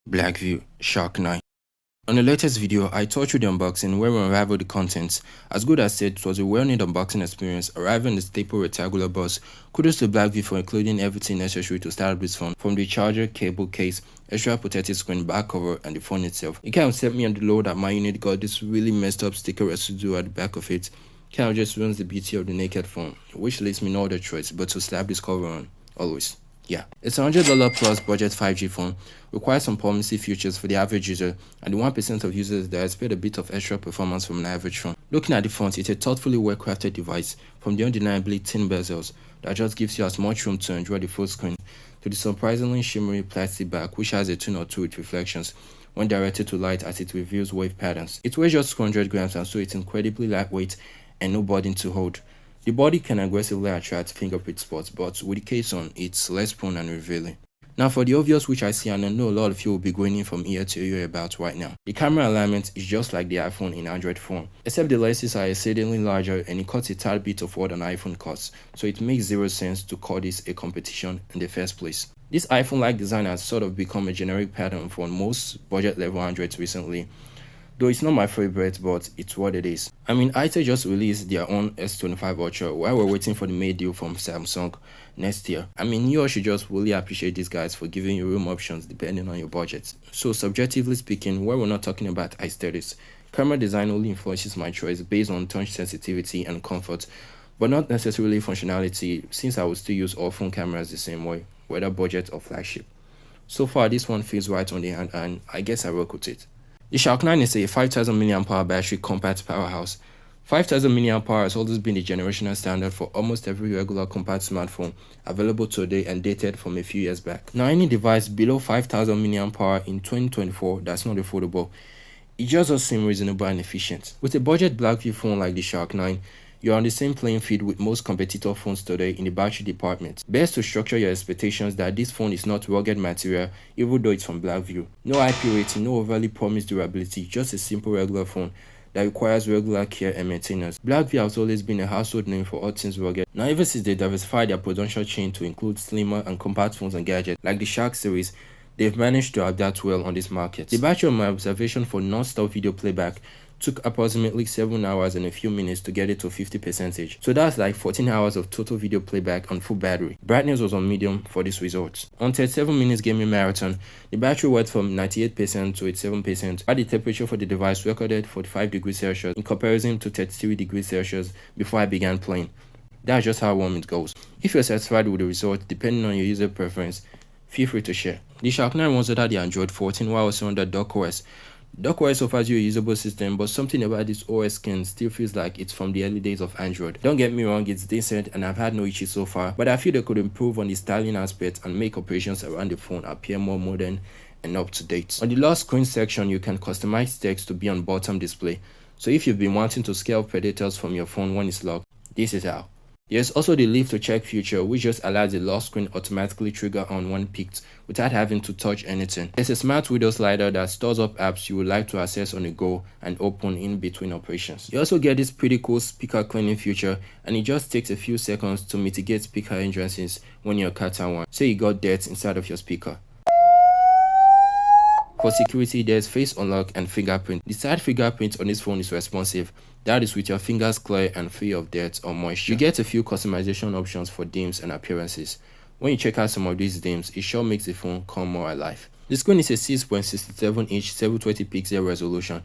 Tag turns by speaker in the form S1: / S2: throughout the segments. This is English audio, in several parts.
S1: Blackview Shark. On the latest video, I taught you the unboxing where we unraveled the contents. As good as said, it was a well-made unboxing experience, arriving in the staple rectangular box. Kudos to Blackview for including everything necessary to start up this phone, from the charger, cable case, extra protective screen, back cover, and the phone itself. It kind of set me on the low that my unit got this really messed up sticker residue at the back of it. Kind of just ruins the beauty of the naked phone, which leaves me no other choice but to slap this cover on, always. Yeah, it's a $100 plus budget 5G phone, requires some promising features for the average user, and the 1% of users that expect a bit of extra performance from an average phone. Looking at the front, it's a thoughtfully well-crafted device, from the undeniably thin bezels that just gives you as much room to enjoy the full screen, to the surprisingly shimmery plastic back which has a tone or two with reflections when directed to light as it reveals wave patterns. It weighs just 200 grams and so it's incredibly lightweight and no burden to hold. The body can aggressively attract fingerprint spots, but with the case on, it's less prone and revealing. Now for the obvious, which I see and I know a lot of you will be going in from ear to ear about right now. The camera alignment is just like the iPhone in Android form, except the lenses are exceedingly larger and it cuts a tad bit of what an iPhone cuts, so it makes zero sense to call this a competition in the first place. This iPhone-like design has sort of become a generic pattern for most budget-level Androids recently. Though it's not my favorite, but it's what it is. I mean, itel just released their own S25 Ultra while we're waiting for the May deal from Samsung next year. I mean, you all should just really appreciate these guys for giving you room options depending on your budget. So subjectively speaking, while we're not talking about aesthetics, camera design only influences my choice based on touch sensitivity and comfort, but not necessarily functionality, since I would still use all phone cameras the same way, whether budget or flagship. So far, this one feels right on the hand and I guess I work with it. The Shark 9 is a 5000 mAh battery compact powerhouse. 5000 mAh has always been the generational standard for almost every regular compact smartphone available today and dated from a few years back. Now any device below 5000 mAh in 2024 that's not affordable, it just doesn't seem reasonable and efficient. With a budget Blackview phone like the Shark 9, you're on the same playing field with most competitor phones today in the battery department. Best to structure your expectations that this phone is not rugged material even though it's from Blackview. No IP rating, no overly promised durability, just a simple regular phone that requires regular care and maintenance. Blackview has always been a household name for all things rugged. Now ever since they diversified their production chain to include slimmer and compact phones and gadgets like the Shark series, they've managed to adapt well on this market. The battery on my observation for non-stop video playback took approximately 7 hours and a few minutes to get it to 50%. So that's like 14 hours of total video playback on full battery. Brightness was on medium for this result. On 37 minutes gaming marathon, the battery went from 98% to 87%, while the temperature for the device recorded 45 degrees Celsius in comparison to 33 degrees Celsius before I began playing. That's just how warm it goes. If you're satisfied with the result, depending on your user preference, feel free to share. The Shark 9 runs under the Android 14 while also under DocOS. DocOS offers you a usable system, but something about this OS skin still feels like it's from the early days of Android. Don't get me wrong, it's decent and I've had no issues so far, but I feel they could improve on the styling aspect and make operations around the phone appear more modern and up to date. On the lock screen section, you can customize text to be on bottom display, so if you've been wanting to scale predators from your phone when it's locked, this is how. There's also the leave to check feature, which just allows the lock screen automatically trigger on when picked without having to touch anything. There's a smart window slider that stores up apps you would like to access on the go and open in between operations. You also get this pretty cool speaker cleaning feature, and it just takes a few seconds to mitigate speaker hindrances when you're cutting one. Say you got dirt inside of your speaker. For security, there's face unlock and fingerprint. The side fingerprint on this phone is responsive. That is with your fingers clear and free of dirt or moisture. You get a few customization options for dims and appearances. When you check out some of these dims, it sure makes the phone come more alive. The screen is a 6.67-inch 720 pixel resolution.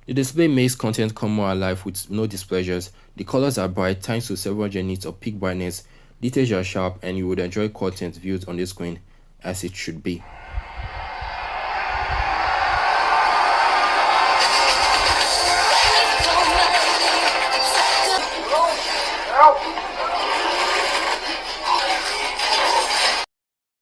S1: The display makes content come more alive with no displeasures. The colors are bright thanks to 700 nits of peak brightness. Details are sharp and you would enjoy content viewed on the screen as it should be.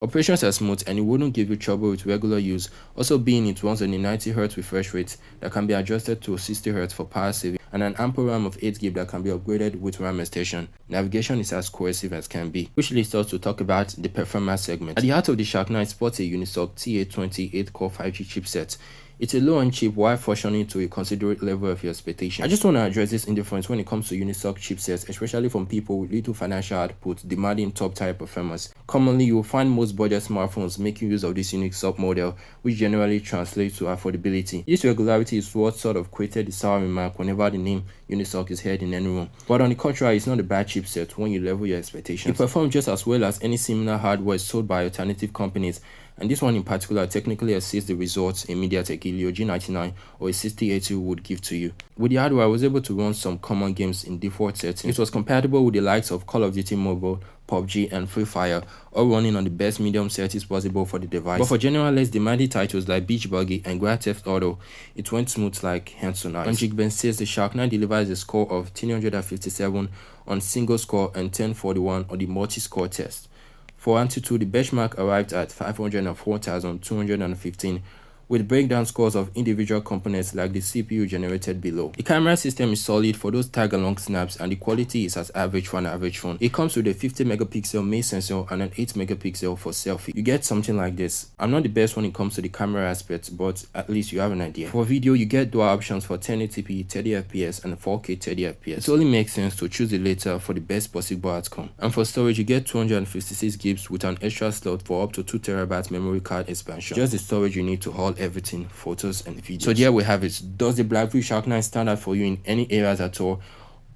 S1: Operations are smooth and it wouldn't give you trouble with regular use, also being it runs on a 90Hz refresh rate that can be adjusted to 60Hz for power saving and an ample RAM of 8GB that can be upgraded with RAM extension. Navigation is as cohesive as can be, which leads us to talk about the performance segment. At the heart of the Shark 9 sports a Unisoc T820 8-core 5G chipset, It's a low and cheap while functioning to a considerate level of your expectation. I just want to address this indifference when it comes to Unisoc chipsets, especially from people with little financial output demanding top-tier performance. Commonly, you will find most budget smartphones making use of this unique sub-model, which generally translates to affordability. This regularity is what sort of created the sour remark whenever the name Unisoc is heard in any room. But on the contrary, it's not a bad chipset when you level your expectations. It performs just as well as any similar hardware sold by alternative companies, and this one in particular technically exceeds the results a MediaTek Helio G99 or a 6080 would give to you. With the hardware, I was able to run some common games in default settings. It was compatible with the likes of Call of Duty Mobile, PUBG and Free Fire, all running on the best medium settings possible for the device. But for general less demanding titles like Beach Buggy and Grand Theft Auto, it went smooth like hands on ice. On Geekbench says the Shark 9 delivers a score of 357 on single score and 1041 on the multi-score test. For Antutu, the benchmark arrived at 504,215, with breakdown scores of individual components like the CPU generated below. The camera system is solid for those tag-along snaps, and the quality is as average for an average phone. It comes with a 50 megapixel main sensor and an 8 megapixel for selfie. You get something like this. I'm not the best when it comes to the camera aspect, but at least you have an idea. For video, you get dual options for 1080p 30fps and 4K 30fps. It only makes sense to choose the latter for the best possible outcome. And for storage, you get 256 GB with an extra slot for up to 2TB memory card expansion. Just the storage you need to hold everything, photos and videos. So there we have it. Does the Blackview Shark 9 stand out for you in any areas at all,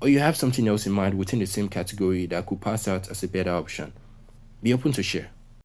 S1: or you have something else in mind within the same category that could pass out as a better option? Be open to share.